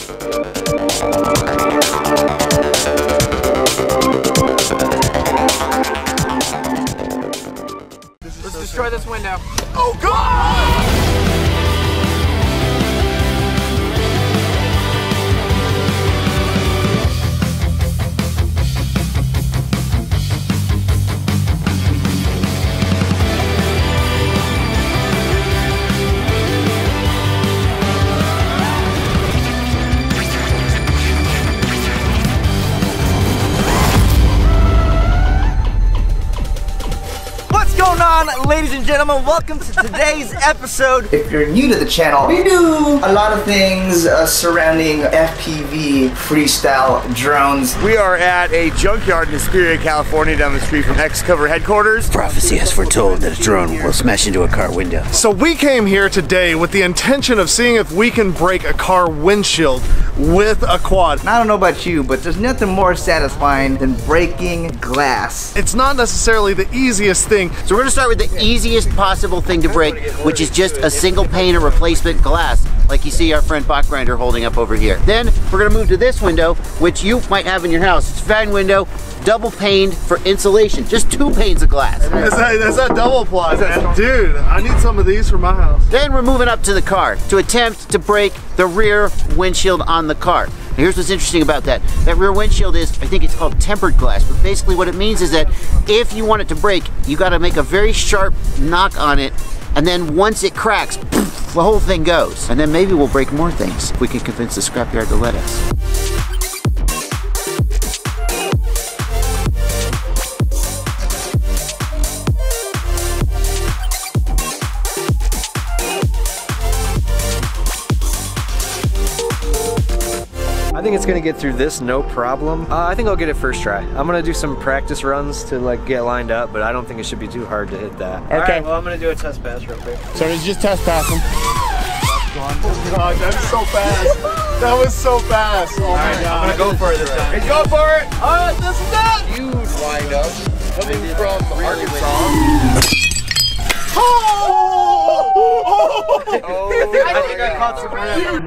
Let's destroy this window. Oh God! What's going on, ladies and gentlemen? Welcome to today's episode. If you're new to the channel, we do a lot of things surrounding FPV freestyle drones. We are at a junkyard in Superior, California, down the street from X-Cover headquarters. Prophecy has foretold that a drone will smash into a car window. So we came here today with the intention of seeing if we can break a car windshield with a quad. And I don't know about you, but there's nothing more satisfying than breaking glass. It's not necessarily the easiest thing. So we're gonna start with the easiest possible thing to break, which is just a single pane of replacement glass, like you see our friend Bachgrinder holding up over here. Then we're gonna move to this window, which you might have in your house. It's a fine window, double paned for insulation. Just 2 panes of glass. That's that double ply, man. Dude, I need some of these for my house. Then we're moving up to the car to attempt to break the rear windshield on the car. Now here's what's interesting about that. That rear windshield is, I think it's called tempered glass, but basically what it means is that if you want it to break, you gotta make a very sharp knock on it, and then once it cracks, poof, the whole thing goes. And then maybe we'll break more things if we can convince the scrapyard to let us. I think it's gonna get through this no problem. I think I'll get it first try. I'm gonna do some practice runs to like get lined up, but I don't think it should be too hard to hit that. Okay. All right, well I'm gonna do a test pass real quick. So let's just test pass him. Oh God, that's so fast. That was so fast. Oh my God. I'm gonna go for it this time. Hey, go for it! Alright, this is it! Huge windup coming from Arkansas. I think I caught some rip.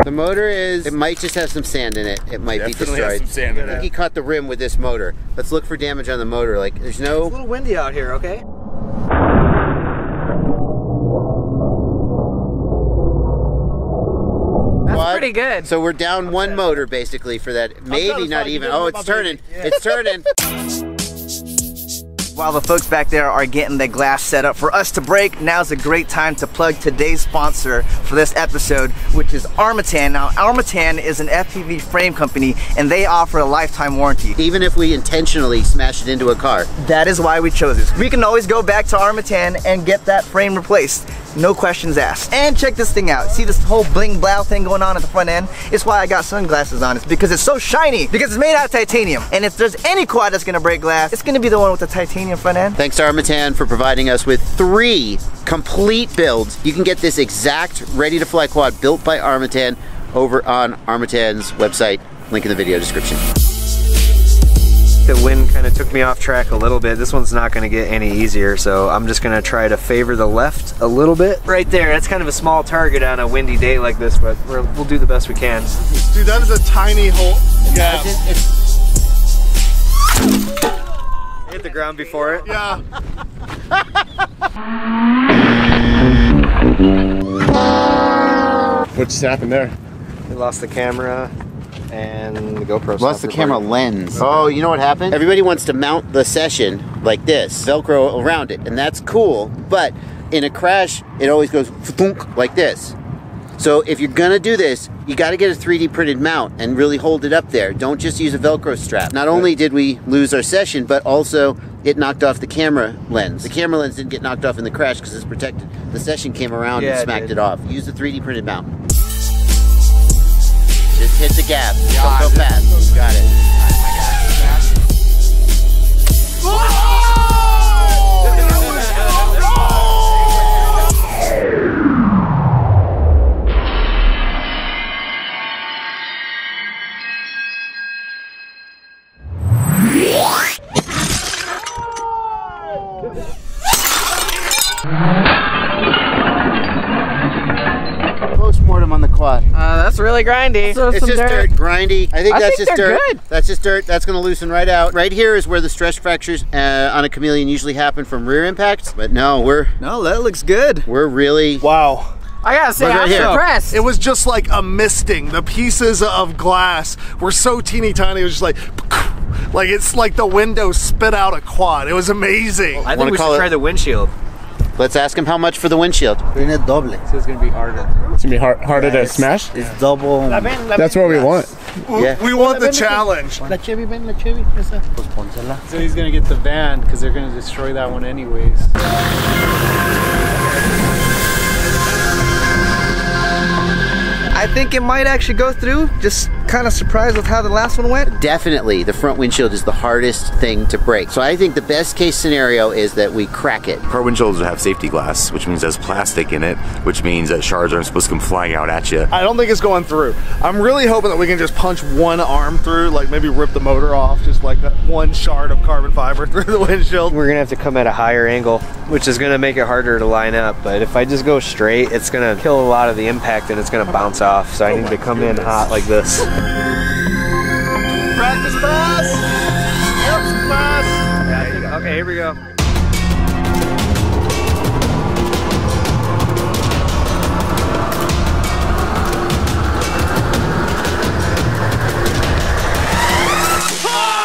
The motor is, it might just have some sand in it. It might be Definitely has destroyed. some sand in I think it. he caught the rim with this motor. Let's look for damage on the motor. Like, there's It's a no... little windy out here, okay? That's pretty good. So we're down one motor basically for that. Maybe not even. Oh, it's turning. It's turning. While the folks back there are getting the glass set up for us to break, now's a great time to plug today's sponsor for this episode, which is Armatan. Now, Armatan is an FPV frame company, and they offer a lifetime warranty. Even if we intentionally smash it into a car. That is why we chose this. We can always go back to Armatan and get that frame replaced. No questions asked. And check this thing out. See this whole bling blow thing going on at the front end? It's why I got sunglasses on. It's because it's so shiny. Because it's made out of titanium. And if there's any quad that's gonna break glass, it's gonna be the one with the titanium front end. Thanks to Armatan for providing us with 3 complete builds. You can get this exact ready-to-fly quad built by Armatan over on Armatan's website. Link in the video description. The wind kind of took me off track a little bit. This one's not going to get any easier, so I'm just going to try to favor the left a little bit. Right there, that's kind of a small target on a windy day like this, but we'll do the best we can. Dude, that is a tiny hole. Yeah. Hit the ground before it. Yeah. What just happened there? We lost the camera and the GoPro. Lost the camera lens. Oh, you know what happened? Everybody wants to mount the session like this, Velcro around it, and that's cool, but in a crash, it always goes thunk like this. So if you're gonna do this, you gotta get a 3D printed mount and really hold it up there. Don't just use a Velcro strap. Not only did we lose our session, but also it knocked off the camera lens. The camera lens didn't get knocked off in the crash because it's protected. The session came around and smacked it off. Use the 3D printed mount. Just hit the gap. Don't go fast. Got it. quad? That's really grindy. So It's just dirt, grindy. I think that's just dirt. Good. That's just dirt. That's going to loosen right out. Right here is where the stress fractures on a chameleon usually happen from rear impacts. But no, that looks good. we're really Wow. I gotta say, Look right I'm here. impressed. It was just like a misting. The pieces of glass were so teeny tiny. It was just like it's like the window spit out a quad. It was amazing. I think Wanna we call should it- try the windshield. Let's ask him how much for the windshield. So it's gonna be harder. It's gonna be harder to smash. It's double. That's what we want. Yeah. We want the challenge. So he's gonna get the van because they're gonna destroy that one anyways. I think it might actually go through. Just kind of surprised with how the last one went. Definitely, the front windshield is the hardest thing to break. So I think the best case scenario is that we crack it. Car windshields have safety glass, which means there's plastic in it, which means that shards aren't supposed to come flying out at you. I don't think it's going through. I'm really hoping that we can just punch one arm through, like maybe rip the motor off, just like that one shard of carbon fiber through the windshield. We're gonna have to come at a higher angle, which is gonna make it harder to line up. But if I just go straight, it's gonna kill a lot of the impact and it's gonna bounce off. So I need to come in hot like this. Practice pass! Yep, pass! Yeah, okay, here we go.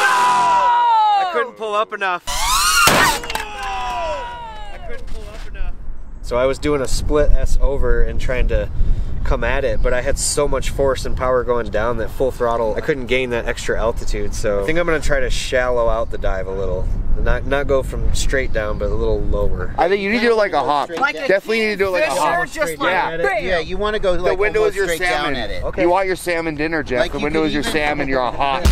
I couldn't pull up enough. So I was doing a split S over and trying to come at it, but I had so much force and power going down that full throttle, I couldn't gain that extra altitude. So I think I'm gonna try to shallow out the dive a little. Not go from straight down, but a little lower. I think you need to do it like a hop. Definitely need to do it like a hop. Yeah, you want to go like The window is your straight down salmon. at it. Okay. You want your salmon dinner, Jeff. Like the you window could is your even- salmon. You're a hop.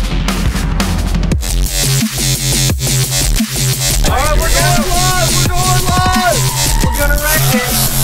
Alright, we're going live! We're going live! We're gonna wreck it!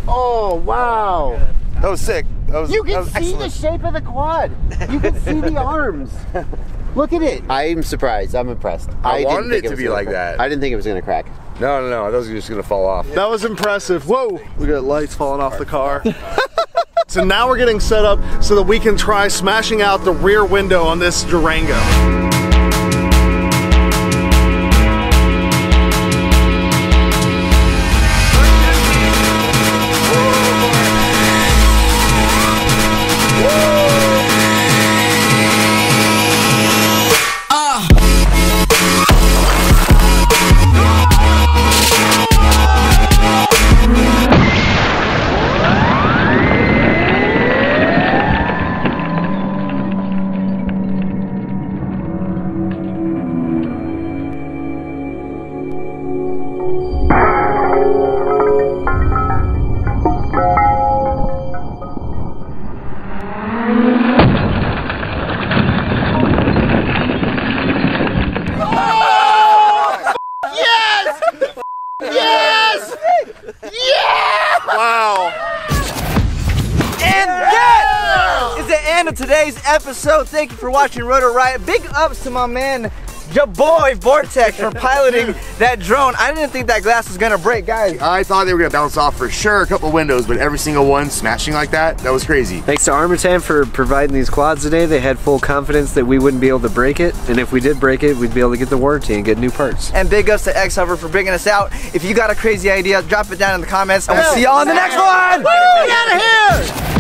Oh, wow. That was sick. You can that was see excellent. the shape of the quad. You can see the arms. Look at it. I'm surprised. I'm impressed. I didn't wanted think it to was be gonna like crack. that. I didn't think it was going to crack. No, I thought it was just gonna fall off. That was impressive. Whoa! We got lights falling off the car. So now we're getting set up so that we can try smashing out the rear window on this Durango. Wow. And that is the end of today's episode. Thank you for watching RotorRiot. Big ups to my man, your boy Vortex, for piloting that drone. I didn't think that glass was gonna break, guys. I thought they were gonna bounce off for sure, a couple windows, but every single one smashing like that was crazy. Thanks to Armatan for providing these quads today. They had full confidence that we wouldn't be able to break it, and if we did break it, we'd be able to get the warranty and get new parts. And big ups to X-Hover for bringing us out. If you got a crazy idea, drop it down in the comments, and we'll see y'all on the next one. Get out of here!